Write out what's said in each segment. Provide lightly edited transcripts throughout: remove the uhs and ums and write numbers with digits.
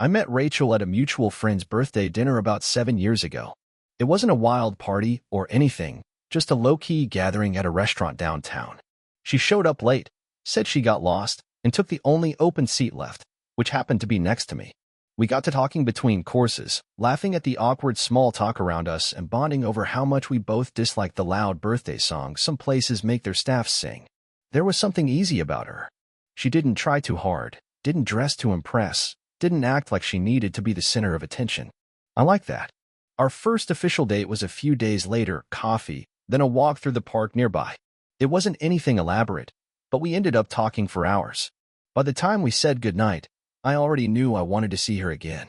I met Rachel at a mutual friend's birthday dinner about 7 years ago. It wasn't a wild party or anything, just a low-key gathering at a restaurant downtown. She showed up late, said she got lost, and took the only open seat left, which happened to be next to me. We got to talking between courses, laughing at the awkward small talk around us and bonding over how much we both disliked the loud birthday songs some places make their staff sing. There was something easy about her. She didn't try too hard, didn't dress to impress, didn't act like she needed to be the center of attention. I like that. Our first official date was a few days later, coffee, then a walk through the park nearby. It wasn't anything elaborate, but we ended up talking for hours. By the time we said goodnight, I already knew I wanted to see her again.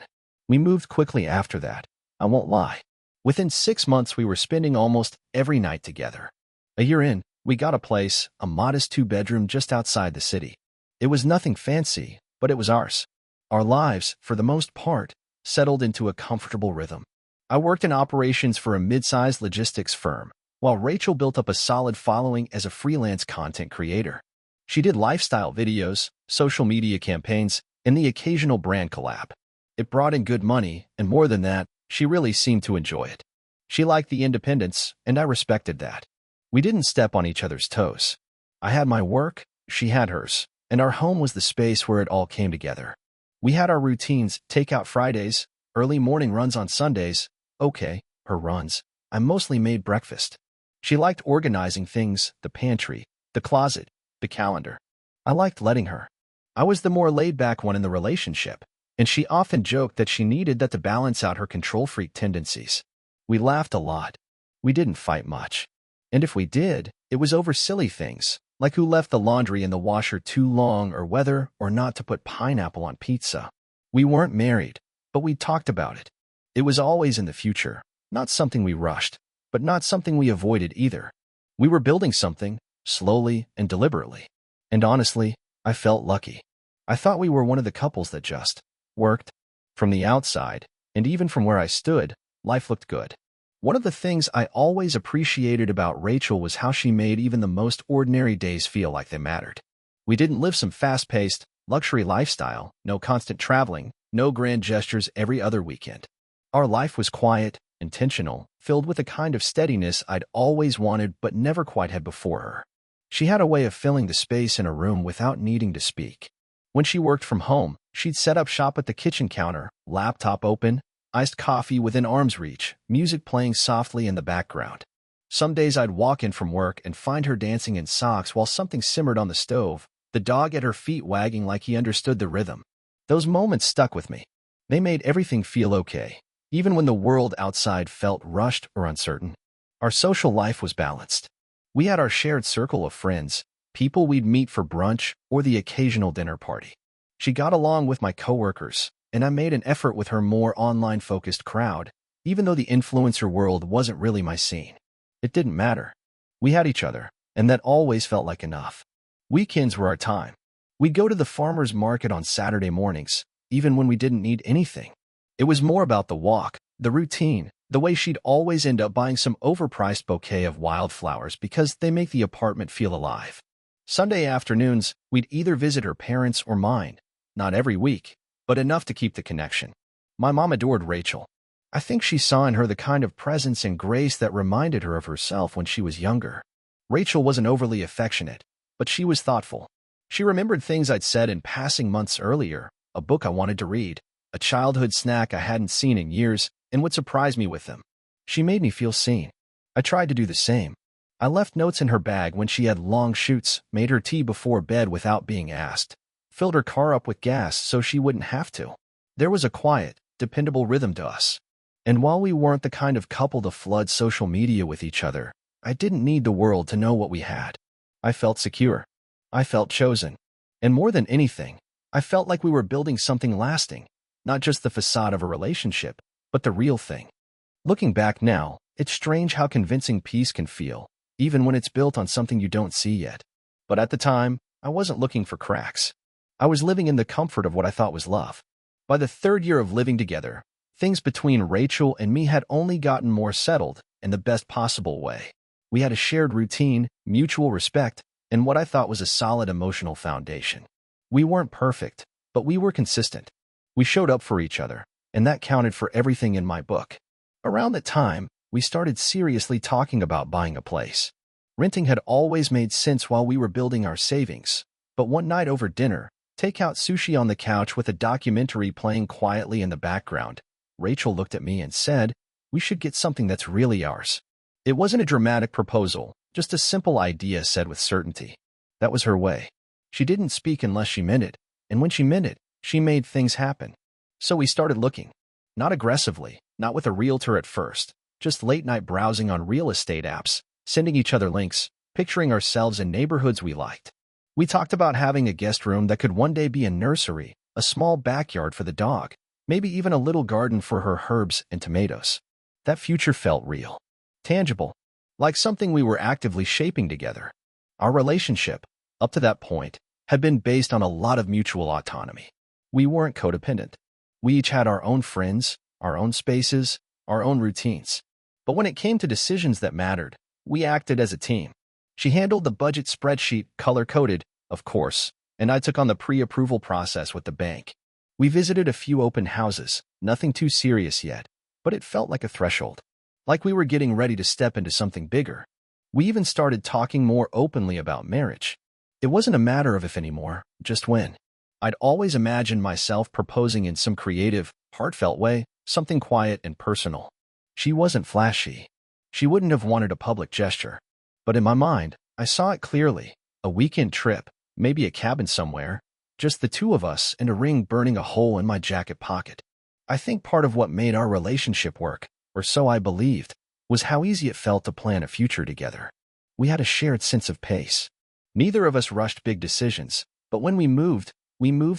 We moved quickly after that, I won't lie. Within 6 months we were spending almost every night together. A year in, we got a place, a modest 2-bedroom just outside the city. It was nothing fancy, but it was ours. Our lives, for the most part, settled into a comfortable rhythm. I worked in operations for a mid-sized logistics firm, while Rachel built up a solid following as a freelance content creator. She did lifestyle videos, social media campaigns, and the occasional brand collab. It brought in good money, and more than that, she really seemed to enjoy it. She liked the independence, and I respected that. We didn't step on each other's toes. I had my work, she had hers, and our home was the space where it all came together. We had our routines, takeout Fridays, early morning runs on Sundays. Okay, her runs. I mostly made breakfast. She liked organizing things, the pantry, the closet, the calendar. I liked letting her. I was the more laid-back one in the relationship, and she often joked that she needed that to balance out her control-freak tendencies. We laughed a lot. We didn't fight much. And if we did, it was over silly things, like who left the laundry in the washer too long or whether or not to put pineapple on pizza. We weren't married, but we talked about it. It was always in the future, not something we rushed, but not something we avoided either. We were building something, slowly and deliberately. And honestly, I felt lucky. I thought we were one of the couples that just worked. From the outside, and even from where I stood, life looked good. One of the things I always appreciated about Rachel was how she made even the most ordinary days feel like they mattered. We didn't live some fast-paced, luxury lifestyle, no constant traveling, no grand gestures every other weekend. Our life was quiet, intentional, filled with a kind of steadiness I'd always wanted but never quite had before her. She had a way of filling the space in a room without needing to speak. When she worked from home, she'd set up shop at the kitchen counter, laptop open, iced coffee within arm's reach, music playing softly in the background. Some days I'd walk in from work and find her dancing in socks while something simmered on the stove, the dog at her feet wagging like he understood the rhythm. Those moments stuck with me. They made everything feel okay, even when the world outside felt rushed or uncertain. Our social life was balanced. We had our shared circle of friends, people we'd meet for brunch or the occasional dinner party. She got along with my coworkers, and I made an effort with her more online-focused crowd, even though the influencer world wasn't really my scene. It didn't matter. We had each other, and that always felt like enough. Weekends were our time. We'd go to the farmer's market on Saturday mornings, even when we didn't need anything. It was more about the walk, the routine, the way she'd always end up buying some overpriced bouquet of wildflowers because they make the apartment feel alive. Sunday afternoons, we'd either visit her parents or mine, not every week, but enough to keep the connection. My mom adored Rachel. I think she saw in her the kind of presence and grace that reminded her of herself when she was younger. Rachel wasn't overly affectionate, but she was thoughtful. She remembered things I'd said in passing months earlier, a book I wanted to read, a childhood snack I hadn't seen in years, and would surprise me with them. She made me feel seen. I tried to do the same. I left notes in her bag when she had long shoots, made her tea before bed without being asked, filled her car up with gas so she wouldn't have to. There was a quiet, dependable rhythm to us. And while we weren't the kind of couple to flood social media with each other, I didn't need the world to know what we had. I felt secure. I felt chosen. And more than anything, I felt like we were building something lasting, not just the facade of a relationship, but the real thing. Looking back now, it's strange how convincing peace can feel, even when it's built on something you don't see yet. But at the time, I wasn't looking for cracks. I was living in the comfort of what I thought was love. By the third year of living together, things between Rachel and me had only gotten more settled in the best possible way. We had a shared routine, mutual respect, and what I thought was a solid emotional foundation. We weren't perfect, but we were consistent. We showed up for each other, and that counted for everything in my book. Around that time, we started seriously talking about buying a place. Renting had always made sense while we were building our savings, but one night over dinner, take-out sushi on the couch with a documentary playing quietly in the background, Rachel looked at me and said, "We should get something that's really ours." It wasn't a dramatic proposal, just a simple idea said with certainty. That was her way. She didn't speak unless she meant it, and when she meant it, she made things happen. So we started looking. Not aggressively, not with a realtor at first, just late-night browsing on real estate apps, sending each other links, picturing ourselves in neighborhoods we liked. We talked about having a guest room that could one day be a nursery, a small backyard for the dog, maybe even a little garden for her herbs and tomatoes. That future felt real, tangible, like something we were actively shaping together. Our relationship, up to that point, had been based on a lot of mutual autonomy. We weren't codependent. We each had our own friends, our own spaces, our own routines. But when it came to decisions that mattered, we acted as a team. She handled the budget spreadsheet, color-coded, of course, and I took on the pre-approval process with the bank. We visited a few open houses, nothing too serious yet, but it felt like a threshold, like we were getting ready to step into something bigger. We even started talking more openly about marriage. It wasn't a matter of if anymore, just when. I'd always imagined myself proposing in some creative, heartfelt way, something quiet and personal. She wasn't flashy. She wouldn't have wanted a public gesture. But in my mind, I saw it clearly. A weekend trip, maybe a cabin somewhere, just the two of us and a ring burning a hole in my jacket pocket. I think part of what made our relationship work, or so I believed, was how easy it felt to plan a future together. We had a shared sense of pace. Neither of us rushed big decisions, but when we moved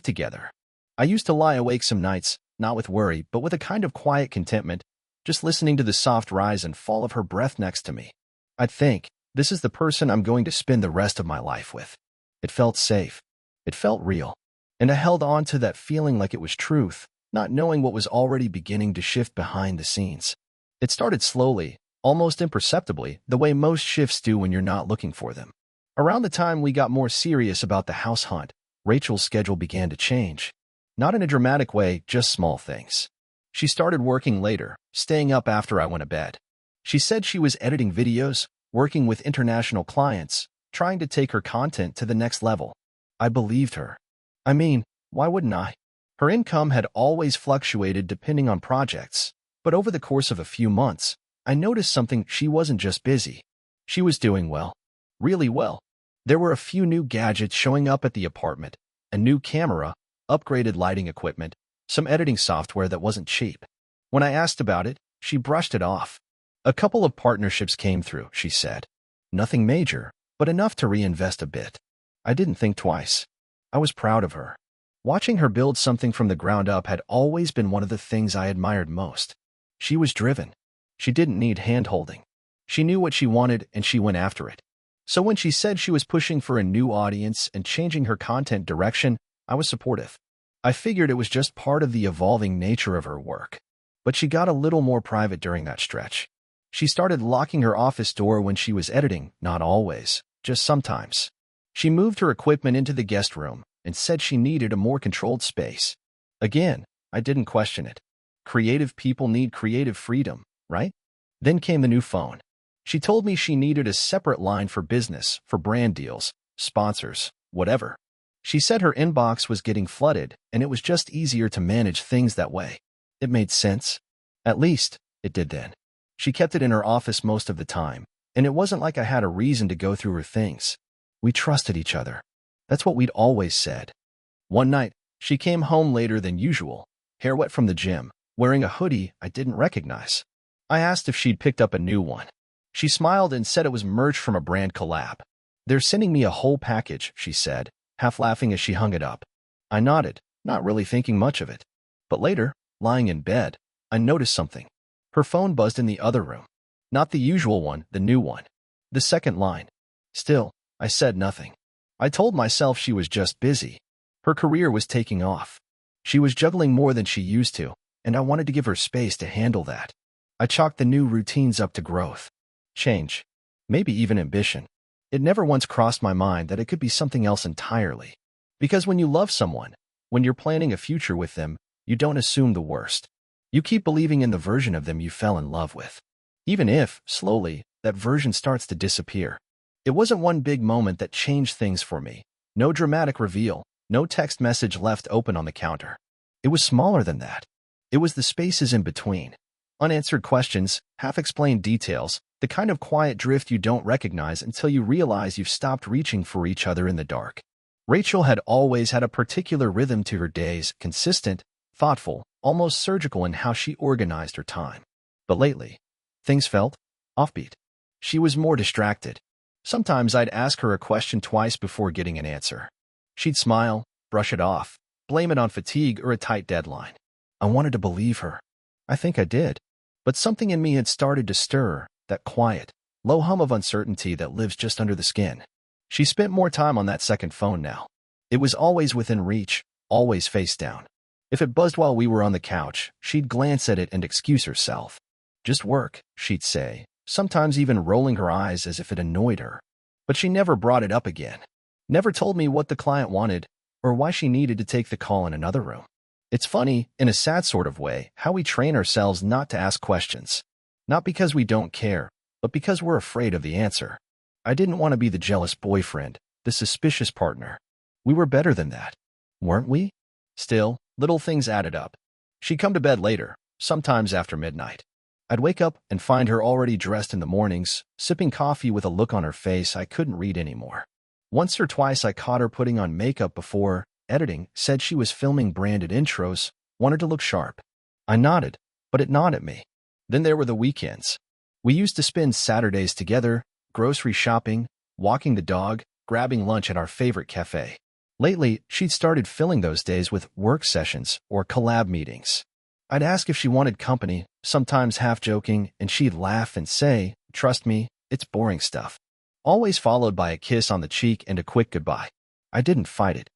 together. I used to lie awake some nights, not with worry, but with a kind of quiet contentment, just listening to the soft rise and fall of her breath next to me. I'd think, this is the person I'm going to spend the rest of my life with. It felt safe. It felt real. And I held on to that feeling like it was truth, not knowing what was already beginning to shift behind the scenes. It started slowly, almost imperceptibly, the way most shifts do when you're not looking for them. Around the time we got more serious about the house hunt, Rachel's schedule began to change. Not in a dramatic way, just small things. She started working later, staying up after I went to bed. She said she was editing videos, working with international clients, trying to take her content to the next level. I believed her. I mean, why wouldn't I? Her income had always fluctuated depending on projects, but over the course of a few months, I noticed something. She wasn't just busy. She was doing well. Really well. There were a few new gadgets showing up at the apartment, a new camera, upgraded lighting equipment, some editing software that wasn't cheap. When I asked about it, she brushed it off. A couple of partnerships came through, she said. Nothing major, but enough to reinvest a bit. I didn't think twice. I was proud of her. Watching her build something from the ground up had always been one of the things I admired most. She was driven. She didn't need hand-holding. She knew what she wanted and she went after it. So when she said she was pushing for a new audience and changing her content direction, I was supportive. I figured it was just part of the evolving nature of her work. But she got a little more private during that stretch. She started locking her office door when she was editing, not always, just sometimes. She moved her equipment into the guest room and said she needed a more controlled space. Again, I didn't question it. Creative people need creative freedom, right? Then came the new phone. She told me she needed a separate line for business, for brand deals, sponsors, whatever. She said her inbox was getting flooded, and it was just easier to manage things that way. It made sense. At least, it did then. She kept it in her office most of the time, and it wasn't like I had a reason to go through her things. We trusted each other. That's what we'd always said. One night, she came home later than usual, hair wet from the gym, wearing a hoodie I didn't recognize. I asked if she'd picked up a new one. She smiled and said it was merch from a brand collab. "They're sending me a whole package," she said, half laughing as she hung it up. I nodded, not really thinking much of it. But later, lying in bed, I noticed something. Her phone buzzed in the other room. Not the usual one, the new one. The second line. Still, I said nothing. I told myself she was just busy. Her career was taking off. She was juggling more than she used to, and I wanted to give her space to handle that. I chalked the new routines up to growth. Change. Maybe even ambition. It never once crossed my mind that it could be something else entirely. Because when you love someone, when you're planning a future with them, You don't assume the worst. You keep believing in the version of them you fell in love with. Even if, slowly, that version starts to disappear. It wasn't one big moment that changed things for me. No dramatic reveal, no text message left open on the counter. It was smaller than that. It was the spaces in between. Unanswered questions, half-explained details, the kind of quiet drift you don't recognize until you realize you've stopped reaching for each other in the dark. Rachel had always had a particular rhythm to her days, consistent, thoughtful, almost surgical in how she organized her time. But lately, things felt offbeat. She was more distracted. Sometimes I'd ask her a question twice before getting an answer. She'd smile, brush it off, blame it on fatigue or a tight deadline. I wanted to believe her. I think I did. But something in me had started to stir, that quiet, low hum of uncertainty that lives just under the skin. She spent more time on that second phone now. It was always within reach, always face down. If it buzzed while we were on the couch, she'd glance at it and excuse herself. Just work, she'd say, sometimes even rolling her eyes as if it annoyed her. But she never brought it up again. Never told me what the client wanted or why she needed to take the call in another room. It's funny, in a sad sort of way, how we train ourselves not to ask questions. Not because we don't care, but because we're afraid of the answer. I didn't want to be the jealous boyfriend, the suspicious partner. We were better than that, weren't we? Still, little things added up. She'd come to bed later, sometimes after midnight. I'd wake up and find her already dressed in the mornings, sipping coffee with a look on her face I couldn't read anymore. Once or twice I caught her putting on makeup before editing, said she was filming branded intros, wanted to look sharp. I nodded, but it gnawed at me. Then there were the weekends. We used to spend Saturdays together, grocery shopping, walking the dog, grabbing lunch at our favorite cafe. Lately, she'd started filling those days with work sessions or collab meetings. I'd ask if she wanted company, sometimes half-joking, and she'd laugh and say, "Trust me, it's boring stuff." Always followed by a kiss on the cheek and a quick goodbye. I didn't fight it.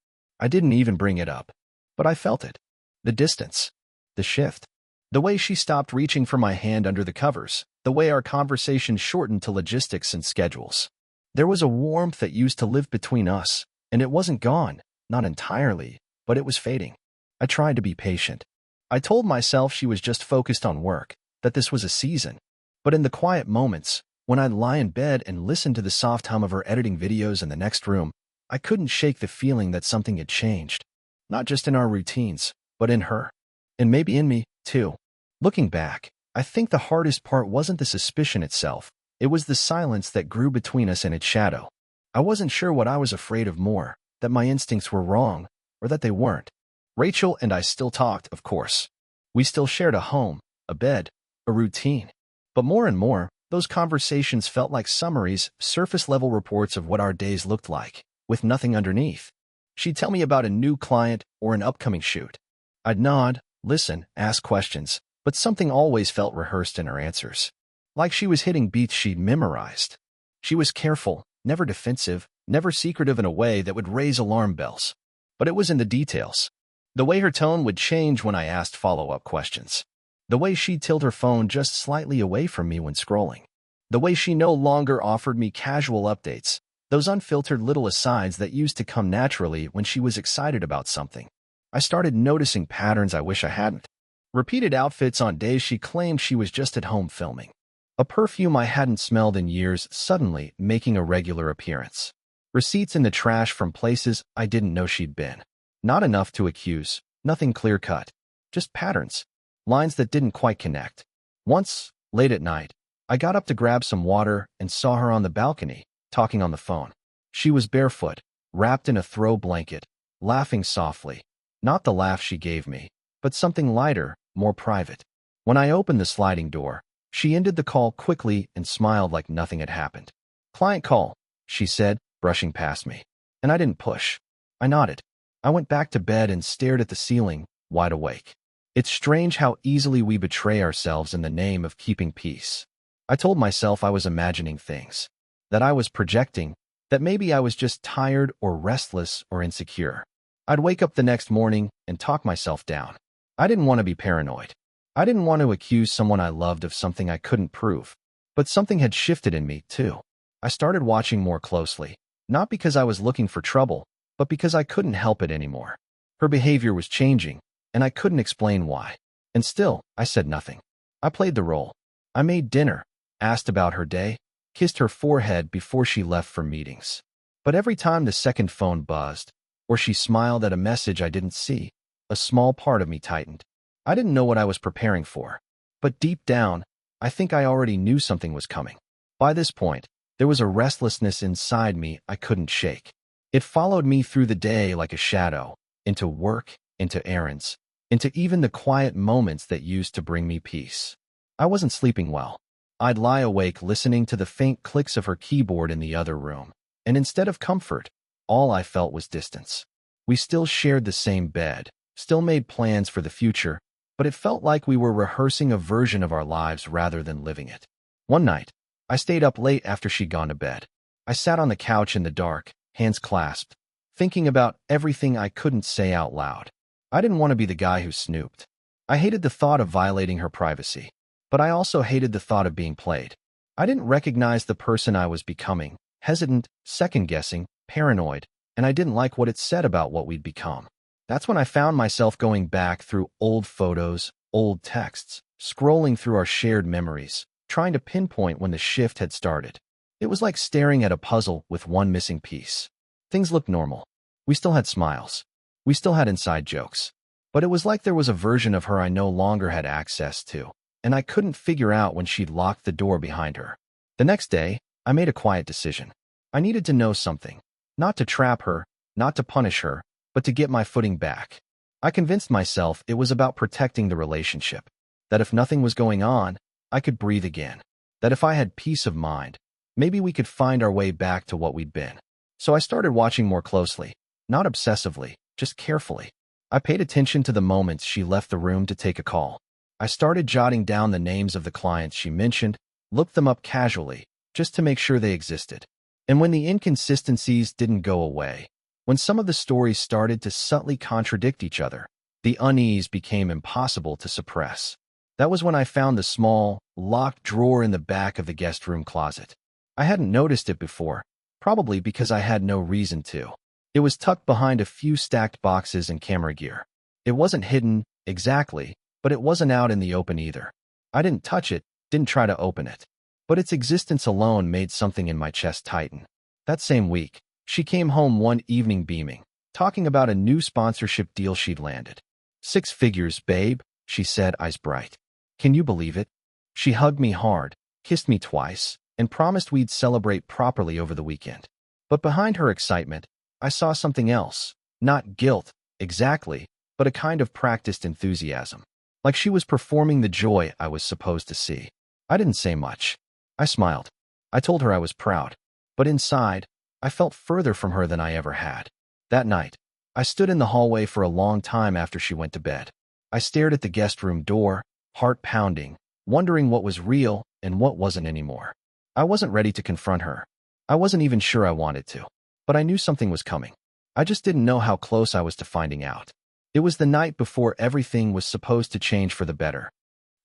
I didn't even bring it up. But I felt it. The distance. The shift. The way she stopped reaching for my hand under the covers. The way our conversation shortened to logistics and schedules. There was a warmth that used to live between us, and it wasn't gone, not entirely, but it was fading. I tried to be patient. I told myself she was just focused on work, that this was a season. But in the quiet moments, when I'd lie in bed and listen to the soft hum of her editing videos in the next room, I couldn't shake the feeling that something had changed. Not just in our routines, but in her. And maybe in me, too. Looking back, I think the hardest part wasn't the suspicion itself. It was the silence that grew between us and its shadow. I wasn't sure what I was afraid of more, that my instincts were wrong, or that they weren't. Rachel and I still talked, of course. We still shared a home, a bed, a routine. But more and more, those conversations felt like summaries, surface-level reports of what our days looked like, with nothing underneath. She'd tell me about a new client or an upcoming shoot. I'd nod, listen, ask questions, but something always felt rehearsed in her answers. Like she was hitting beats she'd memorized. She was careful, never defensive, never secretive in a way that would raise alarm bells. But it was in the details. The way her tone would change when I asked follow-up questions. The way she'd tilt her phone just slightly away from me when scrolling. The way she no longer offered me casual updates, those unfiltered little asides that used to come naturally when she was excited about something. I started noticing patterns I wish I hadn't. Repeated outfits on days she claimed she was just at home filming. A perfume I hadn't smelled in years suddenly making a regular appearance. Receipts in the trash from places I didn't know she'd been. Not enough to accuse, nothing clear-cut. Just patterns. Lines that didn't quite connect. Once, late at night, I got up to grab some water and saw her on the balcony, talking on the phone. She was barefoot, wrapped in a throw blanket, laughing softly. Not the laugh she gave me, but something lighter, more private. When I opened the sliding door, she ended the call quickly and smiled like nothing had happened. "Client call," she said, brushing past me. And I didn't push. I nodded. I went back to bed and stared at the ceiling, wide awake. It's strange how easily we betray ourselves in the name of keeping peace. I told myself I was imagining things, that I was projecting, that maybe I was just tired or restless or insecure. I'd wake up the next morning and talk myself down. I didn't want to be paranoid. I didn't want to accuse someone I loved of something I couldn't prove. But something had shifted in me, too. I started watching more closely, not because I was looking for trouble, but because I couldn't help it anymore. Her behavior was changing, and I couldn't explain why. And still, I said nothing. I played the role. I made dinner, asked about her day, kissed her forehead before she left for meetings. But every time the second phone buzzed, or she smiled at a message I didn't see, a small part of me tightened. I didn't know what I was preparing for. But deep down, I think I already knew something was coming. By this point, there was a restlessness inside me I couldn't shake. It followed me through the day like a shadow, into work, into errands, into even the quiet moments that used to bring me peace. I wasn't sleeping well. I'd lie awake listening to the faint clicks of her keyboard in the other room, and instead of comfort, all I felt was distance. We still shared the same bed, still made plans for the future, but it felt like we were rehearsing a version of our lives rather than living it. One night, I stayed up late after she'd gone to bed. I sat on the couch in the dark, hands clasped, thinking about everything I couldn't say out loud. I didn't want to be the guy who snooped. I hated the thought of violating her privacy, but I also hated the thought of being played. I didn't recognize the person I was becoming, hesitant, second-guessing, paranoid, and I didn't like what it said about what we'd become. That's when I found myself going back through old photos, old texts, scrolling through our shared memories, trying to pinpoint when the shift had started. It was like staring at a puzzle with one missing piece. Things looked normal. We still had smiles. We still had inside jokes. But it was like there was a version of her I no longer had access to, and I couldn't figure out when she'd locked the door behind her. The next day, I made a quiet decision. I needed to know something. Not to trap her, not to punish her, but to get my footing back. I convinced myself it was about protecting the relationship. That if nothing was going on, I could breathe again. That if I had peace of mind, maybe we could find our way back to what we'd been. So I started watching more closely, not obsessively, just carefully. I paid attention to the moments she left the room to take a call. I started jotting down the names of the clients she mentioned, looked them up casually, just to make sure they existed. And when the inconsistencies didn't go away, when some of the stories started to subtly contradict each other, the unease became impossible to suppress. That was when I found the small, locked drawer in the back of the guest room closet. I hadn't noticed it before, probably because I had no reason to. It was tucked behind a few stacked boxes and camera gear. It wasn't hidden, exactly, but it wasn't out in the open either. I didn't touch it, didn't try to open it. But its existence alone made something in my chest tighten. That same week, she came home one evening beaming, talking about a new sponsorship deal she'd landed. 6 figures, babe, she said, eyes bright. Can you believe it? She hugged me hard, kissed me twice, and promised we'd celebrate properly over the weekend. But behind her excitement, I saw something else. Not guilt, exactly, but a kind of practiced enthusiasm. Like she was performing the joy I was supposed to see. I didn't say much. I smiled. I told her I was proud. But inside, I felt further from her than I ever had. That night, I stood in the hallway for a long time after she went to bed. I stared at the guest room door, heart pounding, wondering what was real and what wasn't anymore. I wasn't ready to confront her. I wasn't even sure I wanted to. But I knew something was coming. I just didn't know how close I was to finding out. It was the night before everything was supposed to change for the better.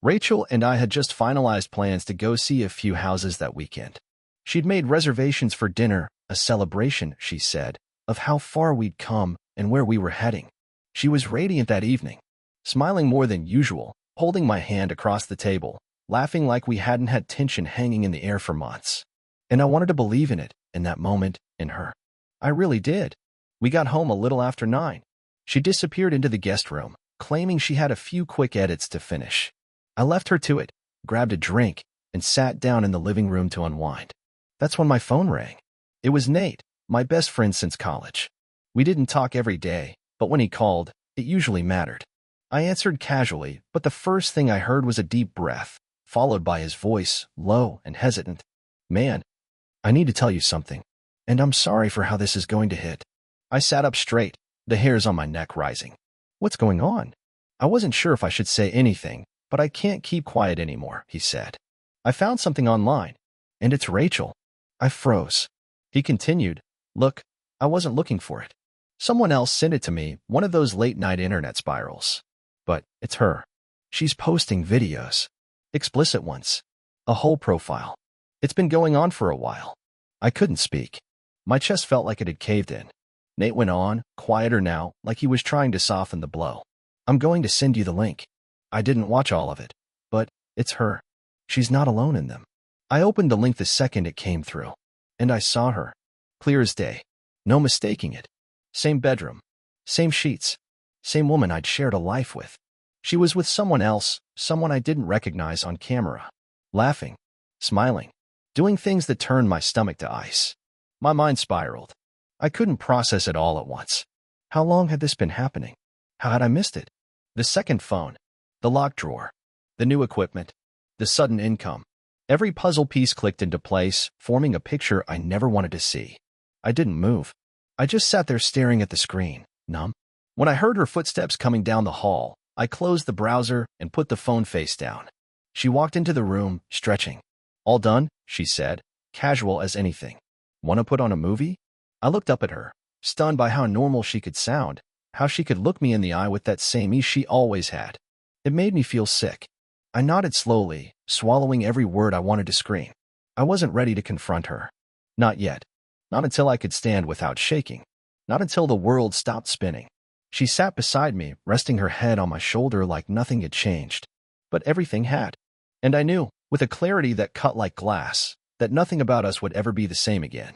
Rachel and I had just finalized plans to go see a few houses that weekend. She'd made reservations for dinner, a celebration, she said, of how far we'd come and where we were heading. She was radiant that evening, smiling more than usual, holding my hand across the table, laughing like we hadn't had tension hanging in the air for months. And I wanted to believe in it, in that moment, in her. I really did. We got home a little after 9. She disappeared into the guest room, claiming she had a few quick edits to finish. I left her to it, grabbed a drink, and sat down in the living room to unwind. That's when my phone rang. It was Nate, my best friend since college. We didn't talk every day, but when he called, it usually mattered. I answered casually, but the first thing I heard was a deep breath, followed by his voice, low and hesitant. Man, I need to tell you something, and I'm sorry for how this is going to hit. I sat up straight, the hairs on my neck rising. What's going on? I wasn't sure if I should say anything, but I can't keep quiet anymore, he said. I found something online, and it's Rachel. I froze. He continued, look, I wasn't looking for it. Someone else sent it to me, one of those late-night internet spirals. But it's her. She's posting videos. Explicit ones. A whole profile. It's been going on for a while. I couldn't speak. My chest felt like it had caved in. Nate went on, quieter now, like he was trying to soften the blow. I'm going to send you the link. I didn't watch all of it, but it's her. She's not alone in them. I opened the link the second it came through, and I saw her. Clear as day. No mistaking it. Same bedroom. Same sheets. Same woman I'd shared a life with. She was with someone else, someone I didn't recognize on camera. Laughing. Smiling. Doing things that turned my stomach to ice. My mind spiraled. I couldn't process it all at once. How long had this been happening? How had I missed it? The second phone. The locked drawer. The new equipment. The sudden income. Every puzzle piece clicked into place, forming a picture I never wanted to see. I didn't move. I just sat there staring at the screen, numb. When I heard her footsteps coming down the hall, I closed the browser and put the phone face down. She walked into the room, stretching. All done, she said, casual as anything. Want to put on a movie? I looked up at her, stunned by how normal she could sound, how she could look me in the eye with that same ease she always had. It made me feel sick. I nodded slowly, swallowing every word I wanted to scream. I wasn't ready to confront her. Not yet. Not until I could stand without shaking. Not until the world stopped spinning. She sat beside me, resting her head on my shoulder like nothing had changed. But everything had. And I knew, with a clarity that cut like glass, that nothing about us would ever be the same again.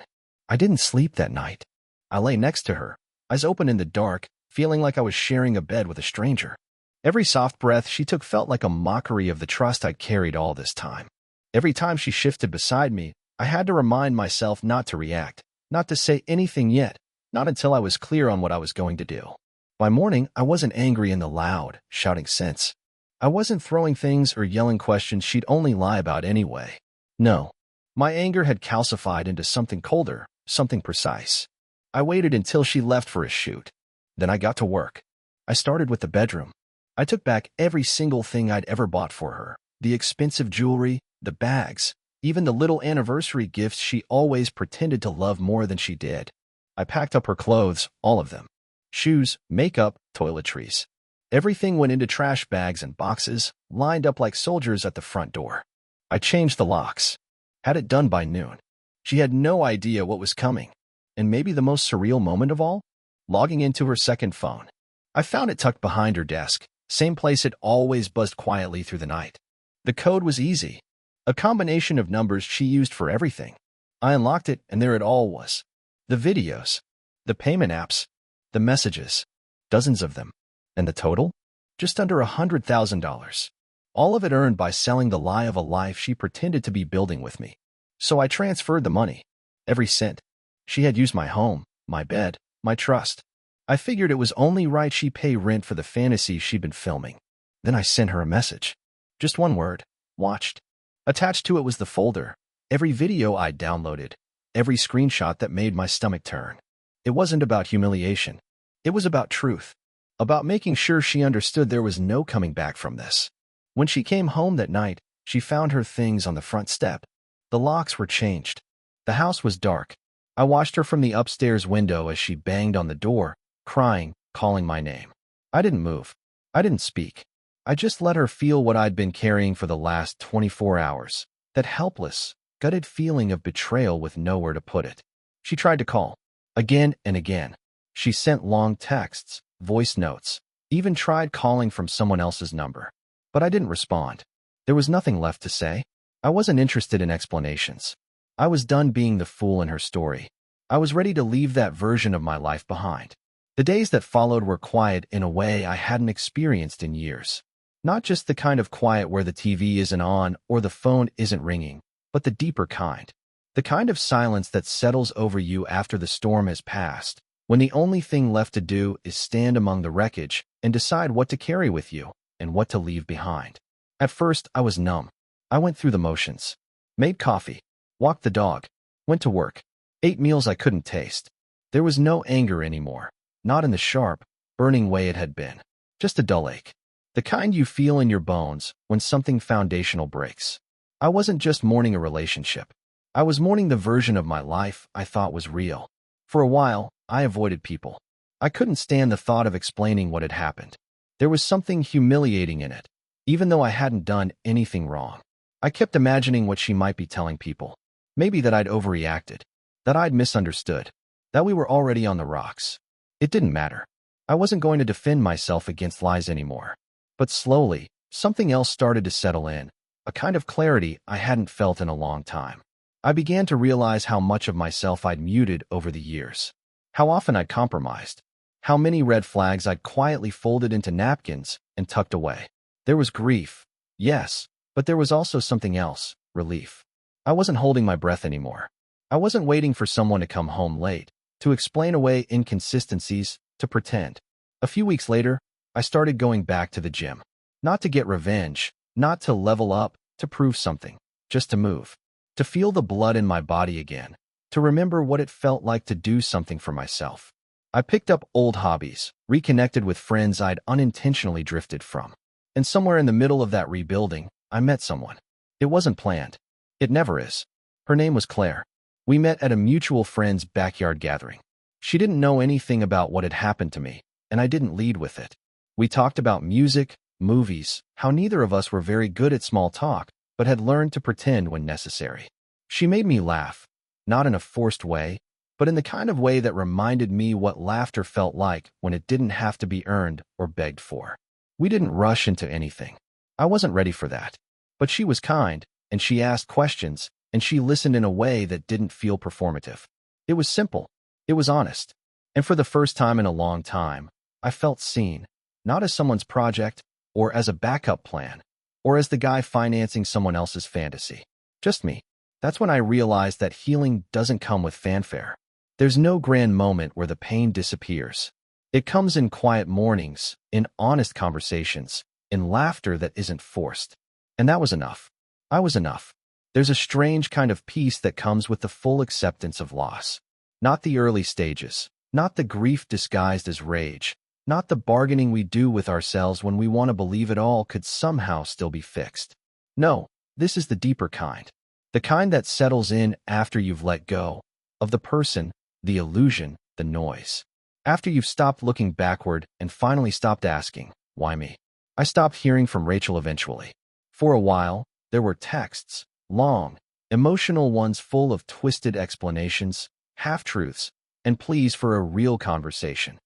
I didn't sleep that night. I lay next to her, eyes open in the dark, feeling like I was sharing a bed with a stranger. Every soft breath she took felt like a mockery of the trust I'd carried all this time. Every time she shifted beside me, I had to remind myself not to react, not to say anything yet, not until I was clear on what I was going to do. By morning, I wasn't angry in the loud, shouting sense. I wasn't throwing things or yelling questions she'd only lie about anyway. No. My anger had calcified into something colder, something precise. I waited until she left for a shoot. Then I got to work. I started with the bedroom. I took back every single thing I'd ever bought for her. The expensive jewelry, the bags, even the little anniversary gifts she always pretended to love more than she did. I packed up her clothes, all of them. Shoes, makeup, toiletries. Everything went into trash bags and boxes, lined up like soldiers at the front door. I changed the locks. Had it done by noon. She had no idea what was coming. And maybe the most surreal moment of all? Logging into her second phone. I found it tucked behind her desk, same place it always buzzed quietly through the night. The code was easy. A combination of numbers she used for everything. I unlocked it, and there it all was. The videos. The payment apps. The messages. Dozens of them. And the total? Just under $100,000. All of it earned by selling the lie of a life she pretended to be building with me. So I transferred the money. Every cent. She had used my home, my bed, my trust. I figured it was only right she pay rent for the fantasy she'd been filming. Then I sent her a message. Just one word. Watched. Attached to it was the folder. Every video I'd downloaded. Every screenshot that made my stomach turn. It wasn't about humiliation. It was about truth. About making sure she understood there was no coming back from this. When she came home that night, she found her things on the front step. The locks were changed. The house was dark. I watched her from the upstairs window as she banged on the door, crying, calling my name. I didn't move. I didn't speak. I just let her feel what I'd been carrying for the last 24 hours. That helpless, gutted feeling of betrayal with nowhere to put it. She tried to call. Again and again. She sent long texts, voice notes, even tried calling from someone else's number. But I didn't respond. There was nothing left to say. I wasn't interested in explanations. I was done being the fool in her story. I was ready to leave that version of my life behind. The days that followed were quiet in a way I hadn't experienced in years. Not just the kind of quiet where the TV isn't on or the phone isn't ringing, but the deeper kind. The kind of silence that settles over you after the storm has passed, when the only thing left to do is stand among the wreckage and decide what to carry with you and what to leave behind. At first, I was numb. I went through the motions. Made coffee. Walked the dog. Went to work. Ate meals I couldn't taste. There was no anger anymore. Not in the sharp, burning way it had been. Just a dull ache. The kind you feel in your bones when something foundational breaks. I wasn't just mourning a relationship. I was mourning the version of my life I thought was real. For a while, I avoided people. I couldn't stand the thought of explaining what had happened. There was something humiliating in it, even though I hadn't done anything wrong. I kept imagining what she might be telling people. Maybe that I'd overreacted, that I'd misunderstood, that we were already on the rocks. It didn't matter. I wasn't going to defend myself against lies anymore. But slowly, something else started to settle in, a kind of clarity I hadn't felt in a long time. I began to realize how much of myself I'd muted over the years, how often I'd compromised, how many red flags I'd quietly folded into napkins and tucked away. There was grief, yes, but there was also something else, relief. I wasn't holding my breath anymore. I wasn't waiting for someone to come home late, to explain away inconsistencies, to pretend. A few weeks later, I started going back to the gym. Not to get revenge, not to level up, to prove something, just to move. To feel the blood in my body again, to remember what it felt like to do something for myself. I picked up old hobbies, reconnected with friends I'd unintentionally drifted from. And somewhere in the middle of that rebuilding, I met someone. It wasn't planned. It never is. Her name was Claire. We met at a mutual friend's backyard gathering. She didn't know anything about what had happened to me, and I didn't lead with it. We talked about music, movies, how neither of us were very good at small talk, but had learned to pretend when necessary. She made me laugh, not in a forced way, but in the kind of way that reminded me what laughter felt like when it didn't have to be earned or begged for. We didn't rush into anything. I wasn't ready for that. But she was kind, and she asked questions, and she listened in a way that didn't feel performative. It was simple. It was honest. And for the first time in a long time, I felt seen, not as someone's project, or as a backup plan, or as the guy financing someone else's fantasy. Just me. That's when I realized that healing doesn't come with fanfare. There's no grand moment where the pain disappears. It comes in quiet mornings, in honest conversations, in laughter that isn't forced. And that was enough. I was enough. There's a strange kind of peace that comes with the full acceptance of loss. Not the early stages, not the grief disguised as rage, not the bargaining we do with ourselves when we want to believe it all could somehow still be fixed. No, this is the deeper kind. The kind that settles in after you've let go of the person, the illusion, the noise. After you've stopped looking backward and finally stopped asking, why me? I stopped hearing from Rachel eventually. For a while, there were texts, long, emotional ones full of twisted explanations, half-truths, and pleas for a real conversation.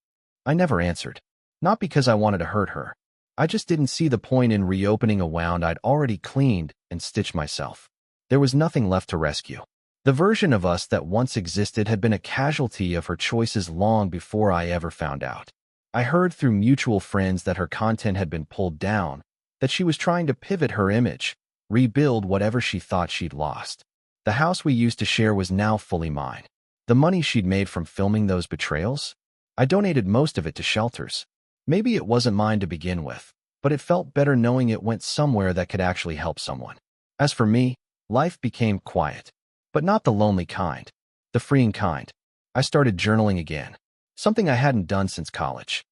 I never answered. Not because I wanted to hurt her. I just didn't see the point in reopening a wound I'd already cleaned and stitched myself. There was nothing left to rescue. The version of us that once existed had been a casualty of her choices long before I ever found out. I heard through mutual friends that her content had been pulled down, that she was trying to pivot her image, rebuild whatever she thought she'd lost. The house we used to share was now fully mine. The money she'd made from filming those betrayals? I donated most of it to shelters. Maybe it wasn't mine to begin with, but it felt better knowing it went somewhere that could actually help someone. As for me, life became quiet, but not the lonely kind, the freeing kind. I started journaling again, something I hadn't done since college.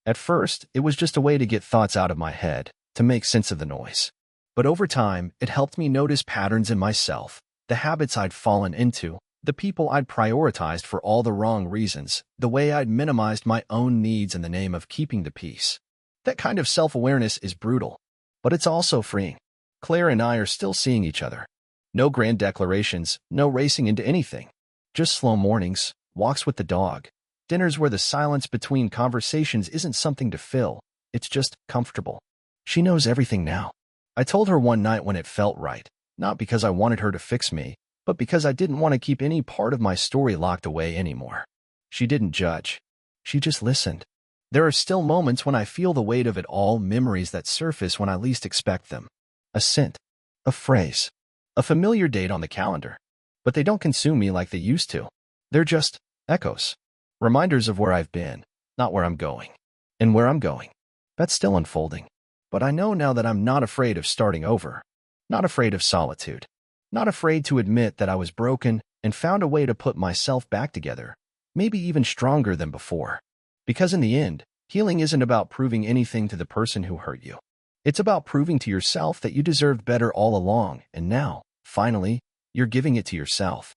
At first, it was just a way to get thoughts out of my head, to make sense of the noise. But over time, it helped me notice patterns in myself, the habits I'd fallen into, the people I'd prioritized for all the wrong reasons, the way I'd minimized my own needs in the name of keeping the peace. That kind of self-awareness is brutal, but it's also freeing. Claire and I are still seeing each other. No grand declarations, no racing into anything. Just slow mornings, walks with the dog, dinners where the silence between conversations isn't something to fill, it's just comfortable. She knows everything now. I told her one night when it felt right, not because I wanted her to fix me, but because I didn't want to keep any part of my story locked away anymore. She didn't judge. She just listened. There are still moments when I feel the weight of it all, memories that surface when I least expect them. A scent, a phrase, a familiar date on the calendar. But they don't consume me like they used to. They're just echoes, reminders of where I've been, not where I'm going. And where I'm going, that's still unfolding. But I know now that I'm not afraid of starting over, not afraid of solitude. Not afraid to admit that I was broken and found a way to put myself back together, maybe even stronger than before. Because in the end, healing isn't about proving anything to the person who hurt you. It's about proving to yourself that you deserved better all along, and now, finally, you're giving it to yourself.